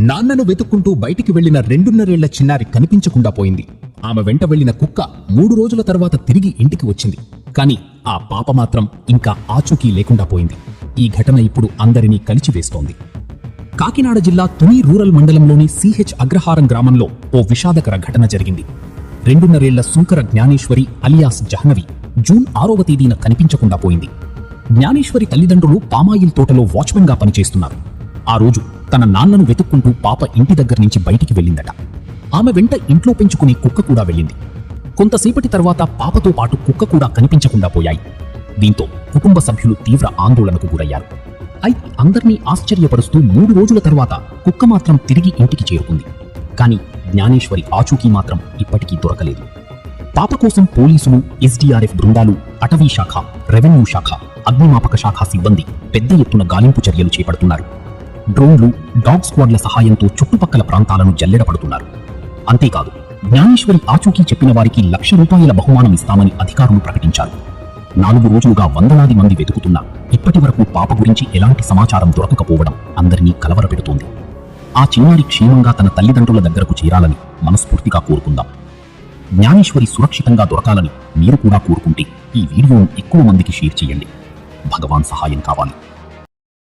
నాన్నను వెతుక్కుంటూ బయటికి వెళ్లిన 2.5 ఏళ్ల చిన్నారి కనిపించకుండా పోయింది. ఆమె వెంట వెళ్లిన కుక్క 3 రోజుల తర్వాత తిరిగి ఇంటికి వచ్చింది. కాని ఆ పాప మాత్రం ఇంకా ఆచూకీ లేకుండా పోయింది. ఈ ఘటన ఇప్పుడు అందరినీ కలిచివేస్తోంది. కాకినాడ జిల్లా తుని రూరల్ మండలంలోని సిహెచ్ అగ్రహారం గ్రామంలో ఓ విషాదకర ఘటన జరిగింది. 2.5 ఏళ్ల సుంకర జ్ఞానేశ్వరి అలియాస్ జహ్నవి జూన్ 6వ తేదీన కనిపించకుండా పోయింది. జ్ఞానేశ్వరి తల్లిదండ్రులు పామాయిల్ తోటలో వాచ్మెన్ గా పనిచేస్తున్నారు. ఆ రోజు తన నాన్నను వెతుక్కుంటూ పాప ఇంటి దగ్గర నుంచి బయటికి వెళ్ళిందట. ఆమె వెంట ఇంట్లో పెంచుకునే కుక్క కూడా వెళ్ళింది. కొంతసేపటి తర్వాత పాపతో పాటు కుక్క కూడా కనిపించకుండా పోయాయి. దీంతో కుటుంబ సభ్యులు తీవ్ర ఆందోళనకు గురయ్యారు. అయితే అందర్నీ ఆశ్చర్యపరుస్తూ 3 రోజుల తర్వాత కుక్క మాత్రం తిరిగి ఇంటికి చేరుకుంది. కానీ జ్ఞానేశ్వరి ఆచూకీ మాత్రం ఇప్పటికీ దొరకలేదు. పాప కోసం పోలీసులు, ఎస్డీఆర్ఎఫ్ బృందాలు, అటవీ శాఖ, రెవెన్యూ శాఖ, అగ్నిమాపక శాఖ సిబ్బంది పెద్ద ఎత్తున గాలింపు చర్యలు చేపడుతున్నారు. డ్రోన్లు, డాగ్ స్క్వాడ్ల సహాయంతో చుట్టుపక్కల ప్రాంతాలను జల్లెడపడుతున్నారు. అంతేకాదు, జ్ఞానేశ్వరి ఆచూకీ చెప్పిన వారికి ₹1,00,000 బహుమానం ఇస్తామని అధికారులు ప్రకటించారు. 4 రోజులుగా వందలాది మంది వెతుకుతున్నా ఇప్పటి వరకు పాప గురించి ఎలాంటి సమాచారం దొరకకపోవడం అందరినీ కలవరపెడుతోంది. ఆ చిన్నారి క్షేమంగా తన తల్లిదండ్రుల దగ్గరకు చేరాలని మనస్ఫూర్తిగా కోరుకుందాం. జ్ఞానేశ్వరి సురక్షితంగా దొరకాలని మీరు కూడా కోరుకుంటే ఈ వీడియోను ఎక్కువ మందికి షేర్ చేయండి. భగవాన్ సహాయం కావాలి.